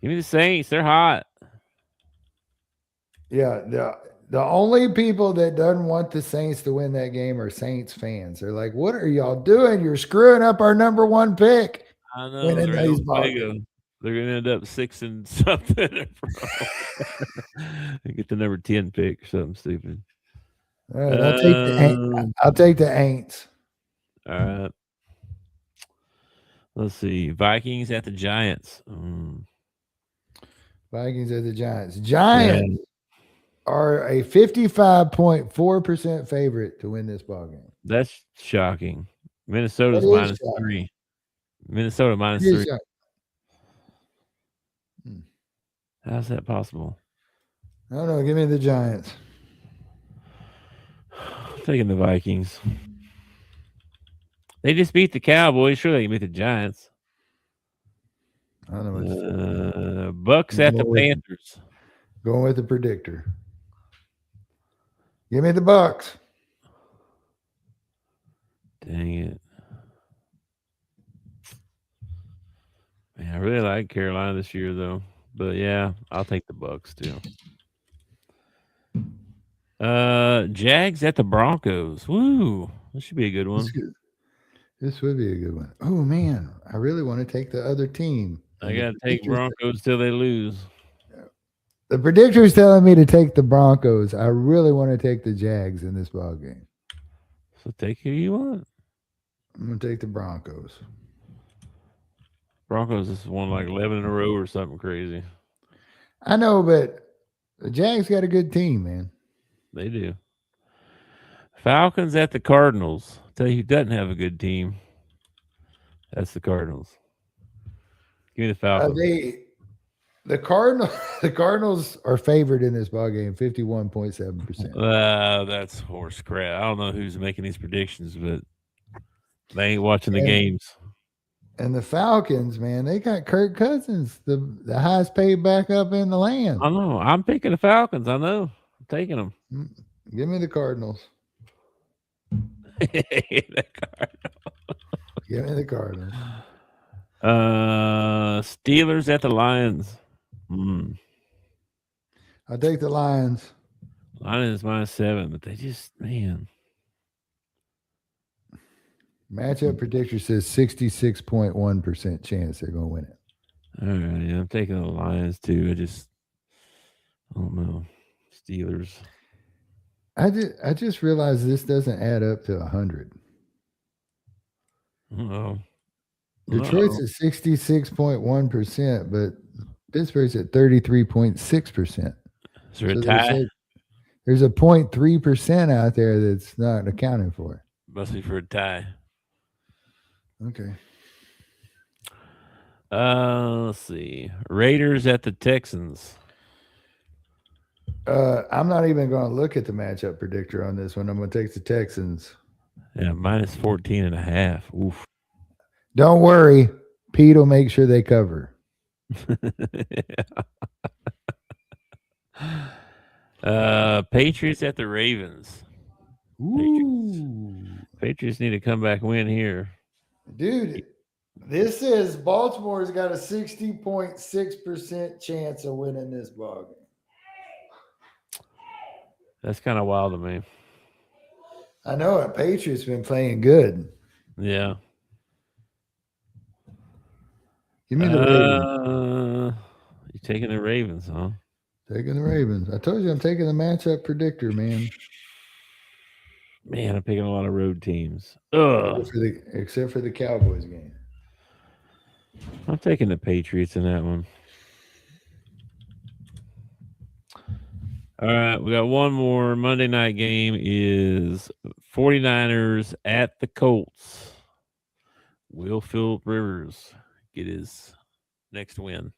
Give me the Saints. They're hot. Yeah, the only people that doesn't want the Saints to win that game are Saints fans. They're like, what are y'all doing? You're screwing up our number 1 pick. I know. They're going to end up 6 and something. They get the number 10 pick or something stupid. All right, I'll take the Aints. All right. Let's see. Vikings at the Giants. Vikings at the Giants. Giants are a 55.4% favorite to win this ball game. That's shocking. Minnesota's minus 3. Minnesota minus 3. How's that possible? I don't know. Give me the Giants. I'm taking the Vikings. They just beat the Cowboys. Sure, they can beat the Giants. I don't know. Bucks at the Panthers. Going with the predictor. Give me the Bucks. Dang it. Man, I really like Carolina this year, though. But, yeah, I'll take the Bucks, too. Jags at the Broncos. Woo. This should be a good one. This would be a good one. Oh, man. I really want to take the other team. I got to take Broncos till they lose. The predictor is telling me to take the Broncos. I really want to take the Jags in this ball game. So take who you want. I'm going to take the Broncos. Broncos has won like 11 in a row or something crazy. I know, but the Jags got a good team, man. They do. Falcons at the Cardinals. I'll tell you who doesn't have a good team. That's the Cardinals. Give me the Falcons. The Cardinals are favored in this ball game, 51.7%. That's horse crap. I don't know who's making these predictions, but they ain't watching the games. And the Falcons, man, they got Kirk Cousins, the highest paid backup in the land. I know. I'm picking the Falcons. I know. I'm taking them. Give me the Cardinals. Give me the Cardinals. Steelers at the Lions. I'll take the Lions. Lions -7, but they just, man. Matchup predictor says 66.1% chance they're going to win it. All right, yeah, I'm taking the Lions too. I don't know. Steelers. I just realized this doesn't add up to 100. No. Detroit's at 66.1%, but Pittsburgh's at 33.6%. Is there a tie? There's a 0.3% out there that's not accounted for. Must be for a tie. Okay. Let's see. Raiders at the Texans. I'm not even going to look at the matchup predictor on this one. I'm going to take the Texans. Yeah, minus 14.5. Oof. Don't worry. Pete will make sure they cover. Patriots at the Ravens. Patriots need to come back win here. Dude, this is Baltimore's got a 60.6% chance of winning this ball game. That's kind of wild to me. I know it. Patriots been playing good. Yeah. Give me the Ravens. You taking the Ravens, huh? Taking the Ravens. I told you I'm taking the matchup predictor, man. Man, I'm picking a lot of road teams. Ugh. Except for the Cowboys game. I'm taking the Patriots in that one. All right, we got one more. Monday night game is 49ers at the Colts. Will Phillip Rivers get his next win?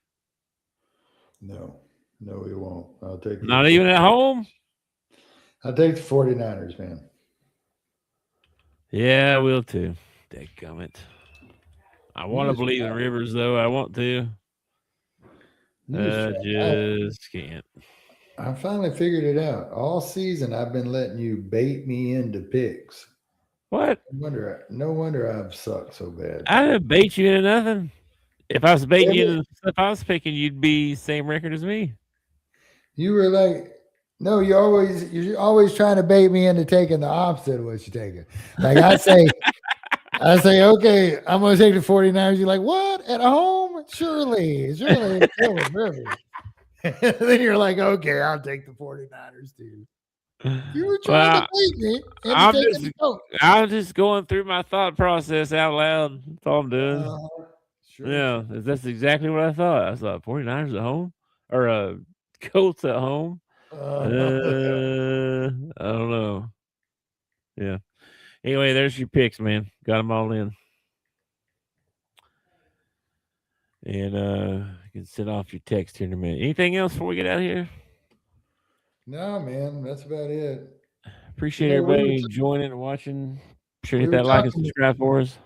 No, he won't. I'll take Not even at home? I'll take the 49ers, man. Yeah, I will too. Dadgummit. I want to believe in Rivers, though. I want to. Just can't. I finally figured it out. All season, I've been letting you bait me into picks. What? No wonder I've sucked so bad. I didn't bait you into nothing. If I was baiting you into the stuff I was picking, you'd be same record as me. You were like, no, you're always trying to bait me into taking the opposite of what you're taking. Like I say, okay, I'm going to take the 49ers. You're like, what? At home? Surely. Then you're like, okay, I'll take the 49ers too. You were trying to bait me. I'm just going through my thought process out loud. That's all I'm doing. Sure. Yeah, that's exactly what I thought. I thought 49ers at home or Colts at home. I don't know. Yeah. Anyway, there's your picks, man. Got them all in. And you can send off your text here in a minute. Anything else before we get out of here? No, man. That's about it. Appreciate everybody joining and watching. Sure, hit that like and subscribe for us.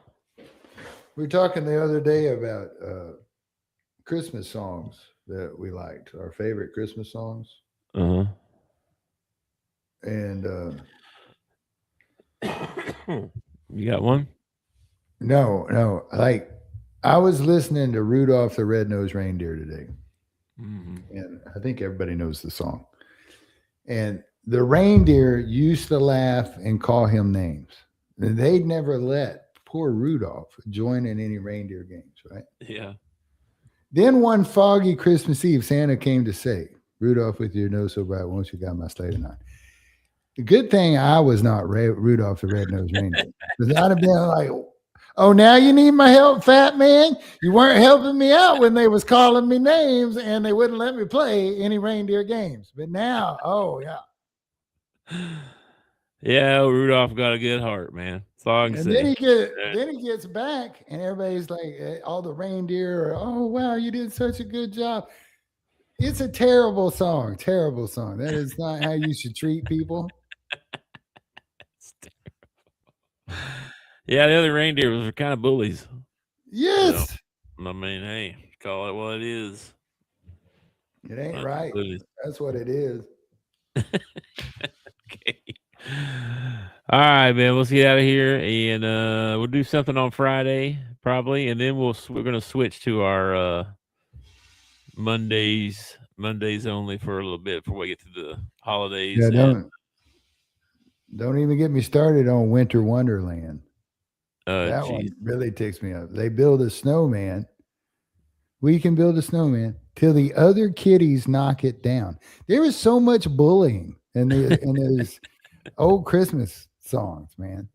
We were talking the other day about Christmas songs that we liked, our favorite Christmas songs. Uh-huh. And you got one? No. Like I was listening to Rudolph the Red-Nosed Reindeer today. Mm-hmm. And I think everybody knows the song. And the reindeer used to laugh and call him names. And they'd never let poor Rudolph join in any reindeer games, right? Yeah. Then one foggy Christmas Eve, Santa came to say, Rudolph, with your nose so bright, won't you guide my sleigh tonight? The good thing I was not Rudolph the Red-Nosed Reindeer. Because I'd have been like, oh, now you need my help, fat man? You weren't helping me out when they was calling me names and they wouldn't let me play any reindeer games. But now, oh, yeah. Yeah, Rudolph got a good heart, man. That's all I can say. Then he gets back and everybody's like, all the reindeer are, oh, wow, you did such a good job. It's a terrible song. That is not how you should treat people. Yeah, the other reindeers were kind of bullies. Yes. So, I mean, hey, call it what it is. It ain't not right. Bullies. That's what it is. Okay. All right, man. Let's get out of here, and we'll do something on Friday probably, and then we're gonna switch to our Mondays only for a little bit before we get to the holidays. Yeah, don't even get me started on Winter Wonderland. That one really ticks me up. They build a snowman. We can build a snowman till the other kiddies knock it down. There is so much bullying in those old Christmas songs, man.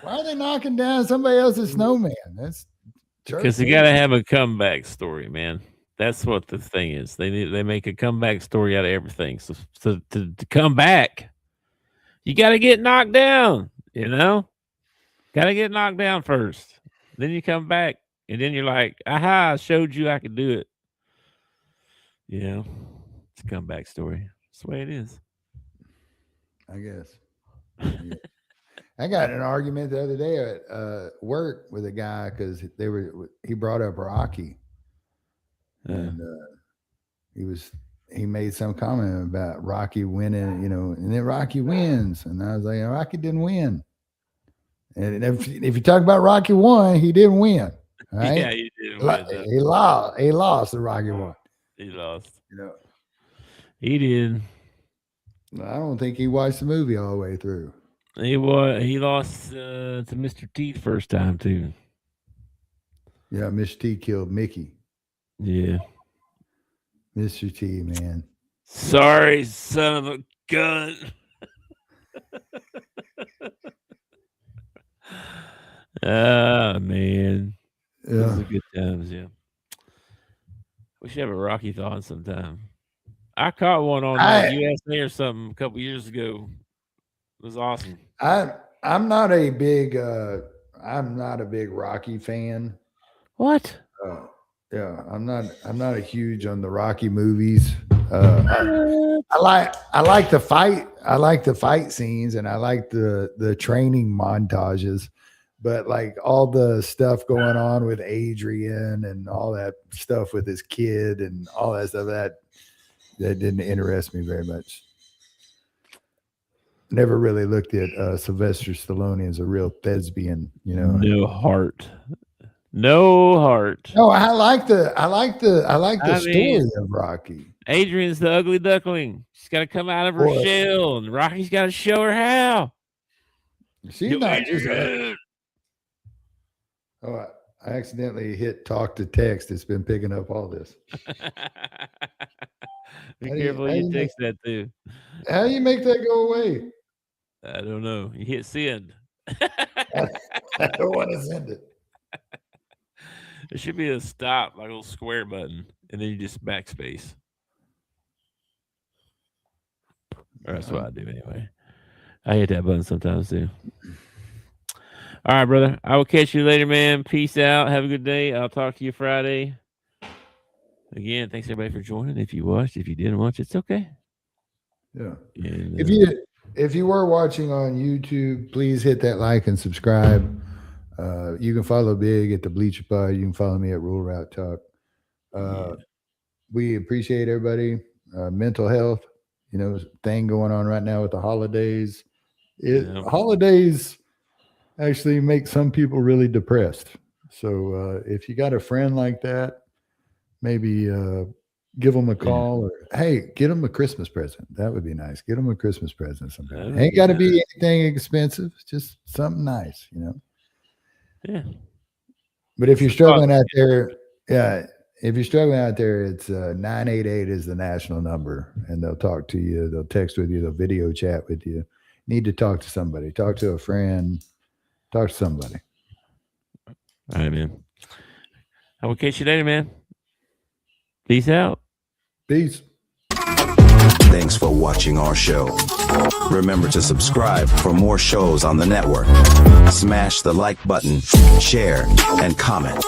Why are they knocking down somebody else's snowman? That's because you got to have a comeback story, man. That's what the thing is. They make a comeback story out of everything. So to come back, you got to get knocked down. You know, got to get knocked down first. Then you come back, and then you're like, "Aha! I showed you I could do it." You know, it's a comeback story. That's the way it is. I guess. Yeah. I got in an argument the other day at work with a guy because he brought up Rocky, and he made some comment about Rocky winning, and then Rocky wins, and I was like, Rocky didn't win, and if you talk about Rocky won, he didn't win. Right? Yeah, he did win. He lost. He lost. The Rocky won. He lost. He did. I don't think he watched the movie all the way through. He lost to Mr. T first time too. Yeah, Mr. T killed Mickey. Yeah. Mr. T, man. Sorry, son of a gun. Man. Yeah. Those are good times, yeah. We should have a Rocky thon sometime. I caught one on USA or something a couple years ago. It was awesome. I'm not a big Rocky fan. What? Yeah, I'm not a huge on the Rocky movies. I like the fight. I like the fight scenes, and I like the training montages. But like all the stuff going on with Adrian and all that stuff with his kid and all that stuff that didn't interest me very much. Never really looked at Sylvester Stallone as a real thespian, No heart. No heart. No, I like the story of Rocky. Adrian's the ugly duckling. She's got to come out of her shell, and Rocky's got to show her how. She's not just. I accidentally hit talk to text. It's been picking up all this. Be careful you text that too. How do you make that go away? I don't know. You hit send. I don't want to send it. There should be a stop, like a little square button, and then you just backspace. Or that's what I do anyway. I hit that button sometimes too. All right, brother. I will catch you later, man. Peace out. Have a good day. I'll talk to you Friday. Again, thanks everybody for joining. If you watched, if you didn't watch, it's okay. Yeah. And, if you were watching on YouTube, please hit that like and subscribe. You can follow Big at the Bleachers Pod. You can follow me at Rule Route Talk. We appreciate everybody. Mental health, thing going on right now with the holidays. Holidays actually make some people really depressed. So if you got a friend like that, maybe give them a call or, hey, get them a Christmas present. That would be nice. Get them a Christmas present sometime. Ain't got to be anything expensive. Just something nice, Yeah. But if you're struggling out there, it's 988 is the national number, and they'll talk to you. They'll text with you. They'll video chat with you. Need to talk to somebody. Talk to a friend. Talk to somebody. All right, man. I will catch you later, man. Peace out. Peace. Thanks for watching our show. Remember to subscribe for more shows on the network. Smash the like button, share, and comment.